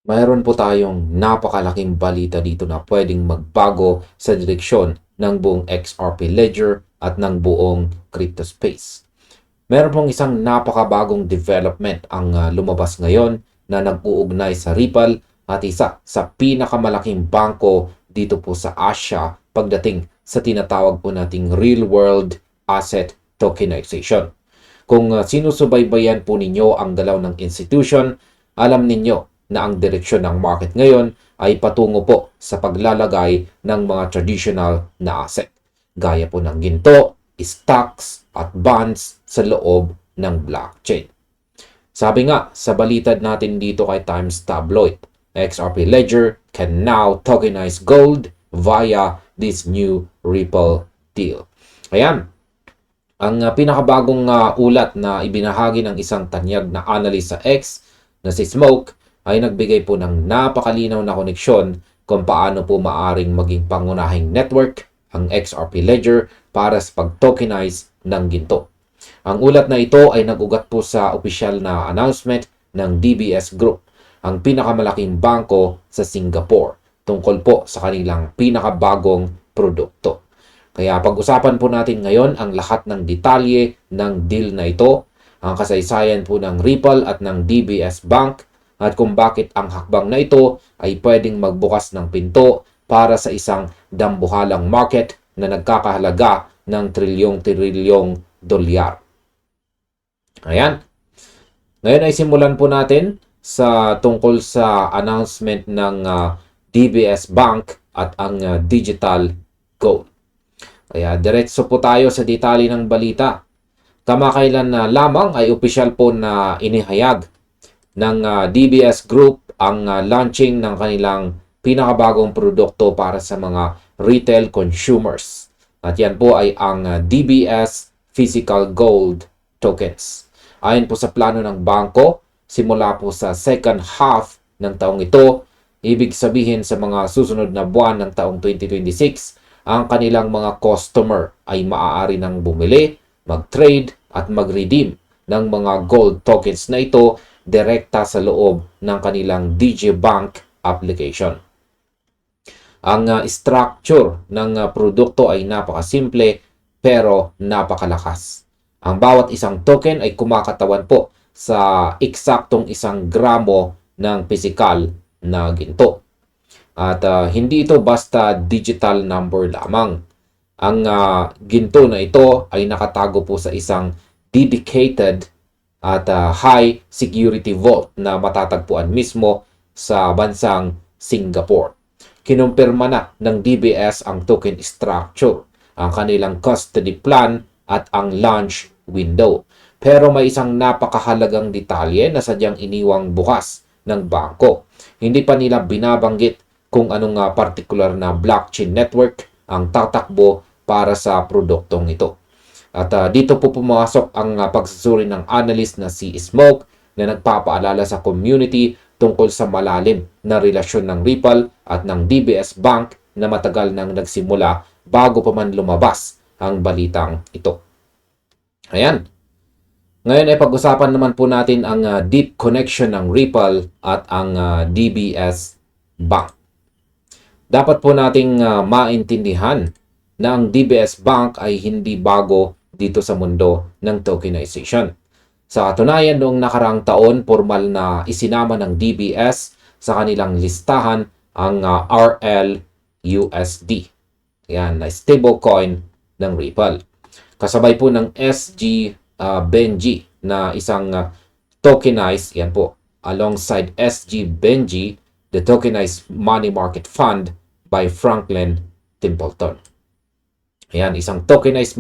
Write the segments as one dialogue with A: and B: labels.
A: Mayroon po tayong napakalaking balita dito na pwedeng magbago sa direksyon ng buong XRP Ledger at ng buong crypto space. Meron pong isang napakabagong development ang lumabas ngayon na nag-uugnay sa Ripple at isa sa pinakamalaking bangko dito po sa Asia pagdating sa tinatawag po nating real world asset tokenization. Kung sinusubaybayan po ninyo ang galaw ng institution, alam ninyo na ang direksyon ng market ngayon ay patungo po sa paglalagay ng mga traditional na asset, gaya po ng ginto, stocks at bonds sa loob ng blockchain. Sabi nga sa balitad natin dito kay Times Tabloid, XRP Ledger can now tokenize gold via this new Ripple deal. Ayan, ang pinakabagong ulat na ibinahagi ng isang tanyag na analyst sa X na si Smoke ay nagbigay po ng napakalinaw na koneksyon kung paano po maaring maging pangunahing network ang XRP Ledger para sa pag-tokenize ng ginto. Ang ulat na ito ay nag-ugat po sa opisyal na announcement ng DBS Group, ang pinakamalaking bangko sa Singapore, tungkol po sa kanilang pinakabagong produkto. Kaya pag-usapan po natin ngayon ang lahat ng detalye ng deal na ito, ang kasaysayan po ng Ripple at ng DBS Bank, at kung bakit ang hakbang na ito ay pwedeng magbukas ng pinto para sa isang dambuhalang market na nagkakahalaga ng trilyong-trilyong dolyar. Ayan. Ngayon ay simulan po natin sa tungkol sa announcement ng DBS Bank at ang digital gold. Kaya diretso po tayo sa detalye ng balita. Kamakailan na lamang ay opisyal po na inihayag ng DBS Group ang launching ng kanilang pinakabagong produkto para sa mga retail consumers. At yan po ay ang DBS Physical Gold Tokens. Ayon po sa plano ng bangko, simula po sa second half ng taong ito, ibig sabihin sa mga susunod na buwan ng taong 2026, ang kanilang mga customer ay maaari nang bumili, mag-trade at mag-redeem ng mga gold tokens na ito direkta sa loob ng kanilang digibank application. Ang structure ng produkto ay napakasimple pero napakalakas. Ang bawat isang token ay kumakatawan po sa eksaktong 1 gramo ng pisikal na ginto. At hindi ito basta digital number lamang. Ang ginto na ito ay nakatago po sa isang dedicated at high security vault na matatagpuan mismo sa bansang Singapore. Kinumpirma na ng DBS ang token structure, ang kanilang custody plan at ang launch window. Pero may isang napakahalagang detalye na sadyang iniwang bukas ng bangko. Hindi pa nila binabanggit kung anong particular na blockchain network ang tatakbo para sa produktong ito. At dito po pumasok ang pagsusuri ng analyst na si Smoke na nagpapaalala sa community tungkol sa malalim na relasyon ng Ripple at ng DBS Bank na matagal nang nagsimula bago pa man lumabas ang balitang ito. Ayan. Ngayon ay pag-usapan naman po natin ang deep connection ng Ripple at ang DBS Bank. Dapat po nating maintindihan na ang DBS Bank ay hindi bago dito sa mundo ng tokenization. Sa katunayan, noong nakaraang taon, formal na isinama ng DBS sa kanilang listahan ang RLUSD. Yan, na stablecoin ng Ripple. Kasabay po ng SG Benji na isang tokenized, yan po, alongside SG Benji, the tokenized money market fund by Franklin Templeton. Ayan, isang tokenized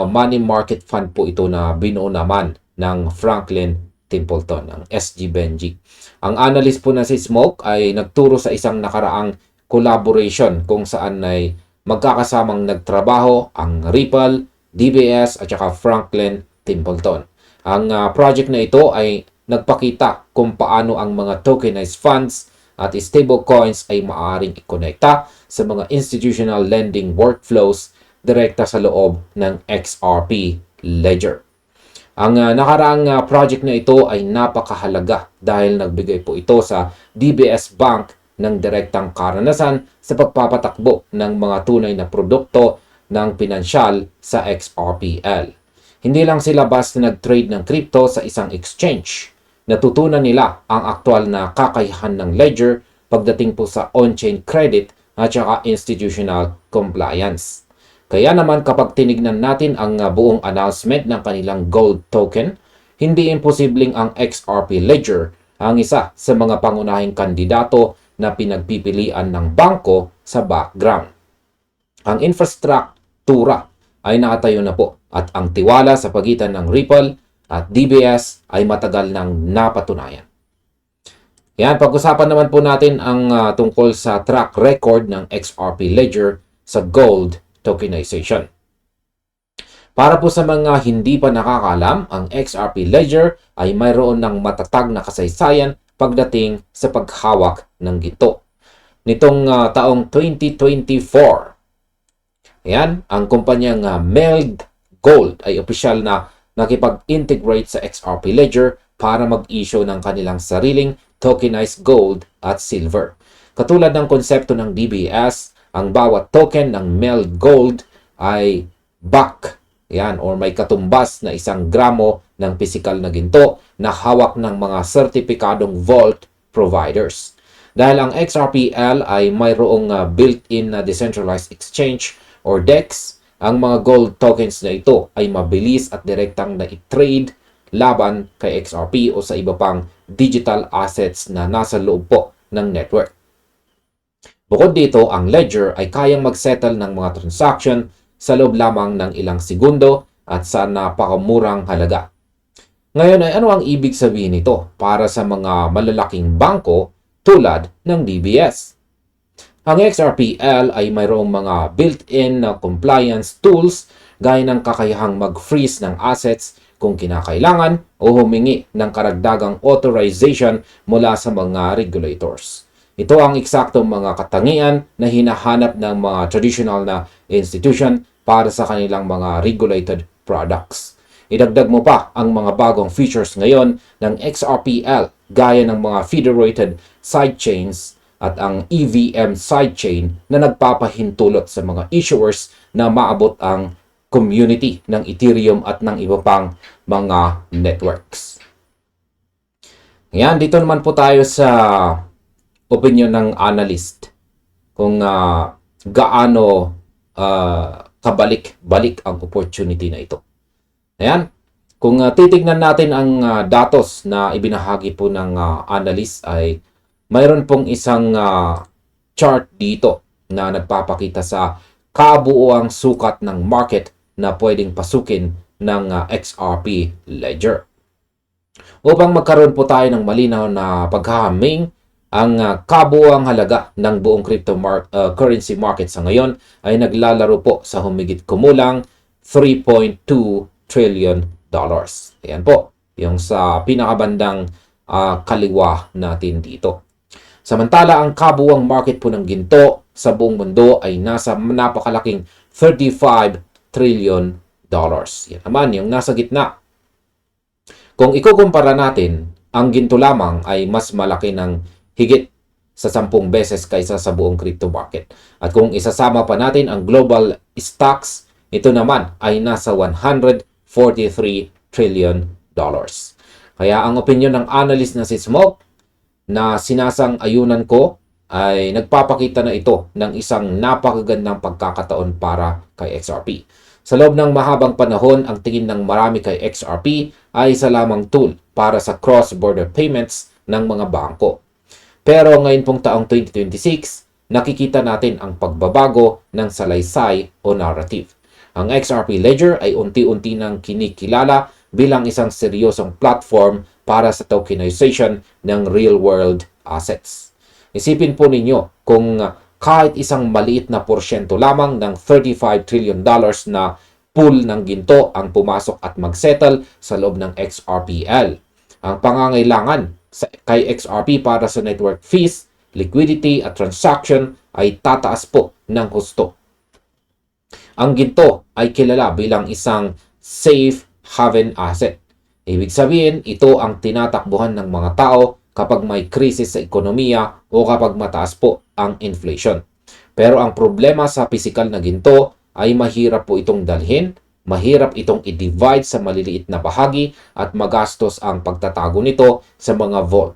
A: money market fund po ito na binuo naman ng Franklin Templeton, ang SG Benji. Ang analyst po na si Smoke ay nagturo sa isang nakaraang collaboration kung saan ay magkakasamang nagtrabaho ang Ripple, DBS at saka Franklin Templeton. Ang project na ito ay nagpakita kung paano ang mga tokenized funds at stablecoins ay maaaring ikonekta sa mga institutional lending workflows direkta sa loob ng XRP Ledger. Ang nakaraang project na ito ay napakahalaga dahil nagbigay po ito sa DBS Bank ng direktang karanasan sa pagpapatakbo ng mga tunay na produkto ng pinansyal sa XRPL. Hindi lang sila basta nag-trade ng crypto sa isang exchange. Natutunan nila ang aktual na kakayahan ng ledger pagdating po sa on-chain credit at saka institutional compliance. Kaya naman kapag tinignan natin ang buong announcement ng kanilang gold token, hindi imposibleng ang XRP Ledger ang isa sa mga pangunahing kandidato na pinagpipilian ng bangko sa background. Ang infrastruktura ay nakatayo na po at ang tiwala sa pagitan ng Ripple at DBS ay matagal nang napatunayan. Yan, pag-usapan naman po natin ang tungkol sa track record ng XRP Ledger sa gold tokenization. Para po sa mga hindi pa nakakalam, ang XRP Ledger ay mayroon ng matatag na kasaysayan pagdating sa paghawak ng ginto. Nitong taong 2024, yan, ang kumpanyang Meld Gold ay opisyal na nakipag-integrate sa XRP Ledger para mag-issue ng kanilang sariling tokenized gold at silver. Katulad ng konsepto ng DBS, ang bawat token ng Meld Gold ay back, yan, or may katumbas na 1 gramo ng pisikal na ginto na hawak ng mga sertipikadong vault providers. Dahil ang XRPL ay mayroong built-in na decentralized exchange or DEX, ang mga gold tokens na ito ay mabilis at direktang na i-trade laban kay XRP o sa iba pang digital assets na nasa loob po ng network. Bukod dito, ang ledger ay kayang mag-settle ng mga transaction sa loob lamang ng ilang segundo at sa napakamurang halaga. Ngayon ay ano ang ibig sabihin nito para sa mga malalaking bangko tulad ng DBS? Ang XRPL ay mayroong mga built-in na compliance tools gaya ng kakayahang mag-freeze ng assets kung kinakailangan o humingi ng karagdagang authorization mula sa mga regulators. Ito ang eksaktong mga katangian na hinahanap ng mga traditional na institution para sa kanilang mga regulated products. Idagdag mo pa ang mga bagong features ngayon ng XRPL gaya ng mga federated sidechains at ang EVM sidechain na nagpapahintulot sa mga issuers na maabot ang community ng Ethereum at ng iba pang mga networks. Ngayon, dito naman po tayo sa opinion ng analyst kung gaano kabalik-balik ang opportunity na ito. Ayan, kung titignan natin ang datos na ibinahagi po ng analyst ay mayroon pong isang chart dito na nagpapakita sa kabuuang sukat ng market na pwedeng pasukin ng XRP Ledger. Upang magkaroon po tayo ng malinaw na paghahaming, ang kabuuang halaga ng buong currency market sa ngayon ay naglalaro po sa humigit kumulang $3.2 trillion. Ayan po, yung sa pinakabandang kaliwa natin dito. Samantala, ang kabuuang market po ng ginto sa buong mundo ay nasa napakalaking $35 trillion. Yan naman, yung nasa gitna. Kung ikukumpara natin, ang ginto lamang ay mas malaki ng higit sa 10 beses kaysa sa buong crypto market. At kung isasama pa natin ang global stocks, ito naman ay nasa $143 trillion. Kaya ang opinion ng analyst na si Smoke na sinasang-ayunan ko ay nagpapakita na ito ng isang napakagandang pagkakataon para kay XRP. Sa loob ng mahabang panahon, ang tingin ng marami kay XRP ay isa lamang tool para sa cross-border payments ng mga bangko. Pero ngayon pong taong 2026, nakikita natin ang pagbabago ng salaysay o narrative. Ang XRP Ledger ay unti-unti nang kinikilala bilang isang seryosong platform para sa tokenization ng real-world assets. Isipin po ninyo kung kahit isang maliit na porsyento lamang ng $35 trillion na pool ng ginto ang pumasok at magsettle sa loob ng XRPL. Ang pangangailangan kay XRP para sa network fees, liquidity at transaction ay tataas po ng husto. Ang ginto ay kilala bilang isang safe haven asset Ibig sabihin, ito ang tinatakbuhan ng mga tao kapag may krisis sa ekonomiya o kapag mataas po ang inflation. Pero ang problema sa pisikal na ginto ay mahirap po itong dalhin, mahirap itong i-divide sa maliliit na bahagi at magastos ang pagtatago nito sa mga vault.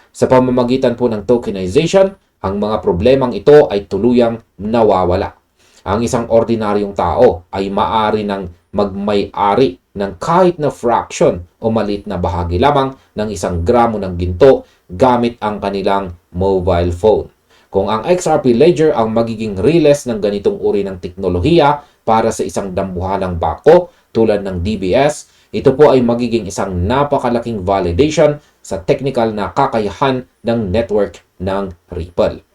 A: Sa pamamagitan po ng tokenization, ang mga problemang ito ay tuluyang nawawala. Ang isang ordinaryong tao ay maari ng magmay-ari ng kahit na fraction o maliit na bahagi lamang ng 1 gramo ng ginto gamit ang kanilang mobile phone. Kung ang XRP Ledger ang magiging riles ng ganitong uri ng teknolohiya para sa isang dambuhalang bangko tulad ng DBS, ito po ay magiging isang napakalaking validation sa technical na kakayahan ng network ng Ripple.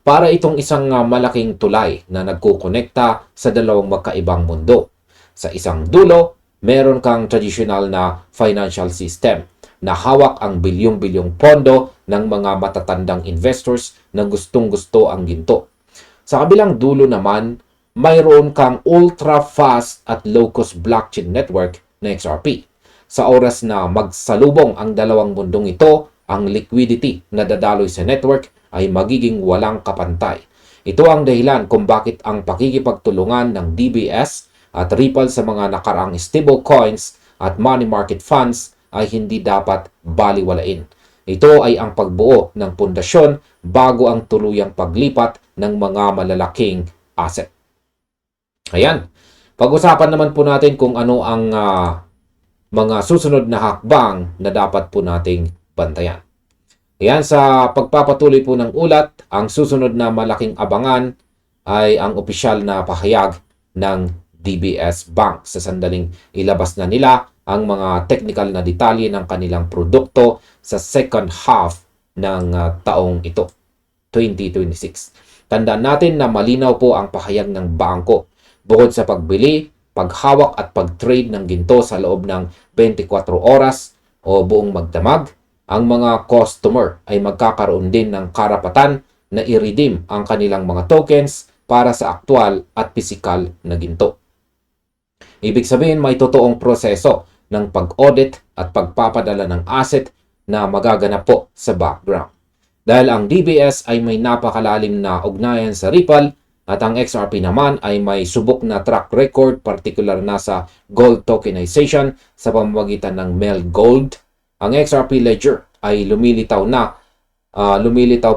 A: Para itong isang malaking tulay na nagkukonekta sa dalawang magkaibang mundo. Sa isang dulo, meron kang traditional na financial system na hawak ang bilyong-bilyong pondo ng mga matatandang investors na gustong-gusto ang ginto. Sa kabilang dulo naman, mayroon kang ultra-fast at low-cost blockchain network na XRP. Sa oras na magsalubong ang dalawang mundong ito, ang liquidity na dadaloy sa network ay magiging walang kapantay. Ito ang dahilan kung bakit ang pakikipagtulungan ng DBS at Ripple sa mga nakaraang stablecoins at money market funds ay hindi dapat baliwalain. Ito ay ang pagbuo ng pundasyon bago ang tuluyang paglipat ng mga malalaking asset. Ayan. Pag-usapan naman po natin kung ano ang mga susunod na hakbang na dapat po nating bantayan. Ayan, sa pagpapatuloy po ng ulat, ang susunod na malaking abangan ay ang opisyal na pahayag ng DBS Bank. Sa sandaling ilabas na nila ang mga technical na detalye ng kanilang produkto sa second half ng taong ito, 2026. Tandaan natin na malinaw po ang pahayag ng bangko. Bukod sa pagbili, paghawak at pag-trade ng ginto sa loob ng 24 oras o buong magdamag, ang mga customer ay magkakaroon din ng karapatan na i-redeem ang kanilang mga tokens para sa aktual at pisikal na ginto. Ibig sabihin, may totoong proseso ng pag-audit at pagpapadala ng asset na magaganap po sa background. Dahil ang DBS ay may napakalalim na ugnayan sa Ripple at ang XRP naman ay may subok na track record, particular na sa gold tokenization sa pamamagitan ng Mel Gold. Ang XRP Ledger ay lumilitaw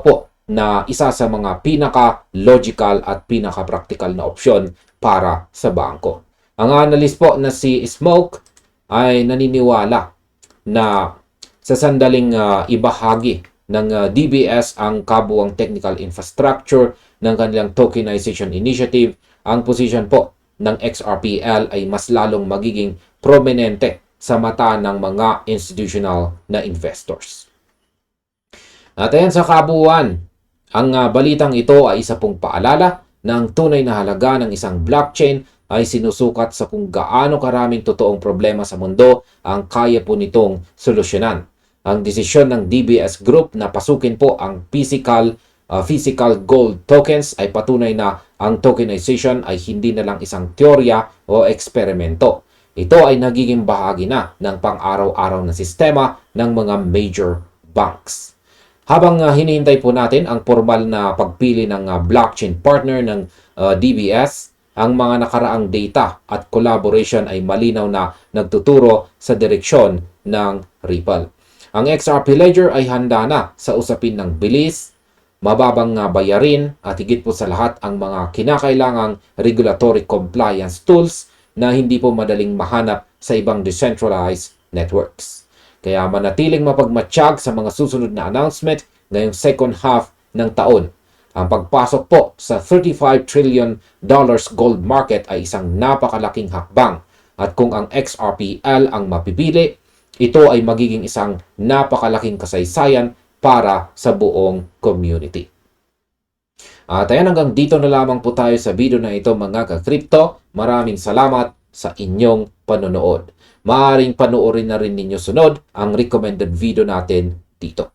A: po na isa sa mga pinaka-logical at pinaka-practical na opsyon para sa bangko. Ang analyst po na si Smoke ay naniniwala na sa sandaling ibahagi ng DBS ang kabuuang technical infrastructure ng kanilang tokenization initiative, ang position po ng XRPL ay mas lalong magiging prominente sa mata ng mga institutional na investors. At ayan, sa kabuuan, ang balitang ito ay isa pong paalala na ang tunay na halaga ng isang blockchain ay sinusukat sa kung gaano karaming totoong problema sa mundo ang kaya po nitong solusyonan. Ang desisyon ng DBS Group na pasukin po ang physical gold tokens ay patunay na ang tokenization ay hindi na lang isang teorya o eksperimento. Ito ay nagiging bahagi na ng pang-araw-araw na sistema ng mga major banks. Habang hinihintay po natin ang formal na pagpili ng blockchain partner ng DBS, ang mga nakaraang data at collaboration ay malinaw na nagtuturo sa direksyon ng Ripple. Ang XRP Ledger ay handa na sa usapin ng bilis, mababang bayarin at higit po sa lahat ang mga kinakailangang regulatory compliance tools na hindi po madaling mahanap sa ibang decentralized networks. Kaya manatiling mapagmatsyag sa mga susunod na announcement ngayong second half ng taon. Ang pagpasok po sa $35 trillion gold market ay isang napakalaking hakbang at kung ang XRPL ang mapipili, ito ay magiging isang napakalaking kasaysayan para sa buong community. At ayan, hanggang dito na lamang po tayo sa video na ito mga ka-crypto. Maraming salamat sa inyong panonood. Maaaring panoorin na rin ninyo sunod ang recommended video natin dito.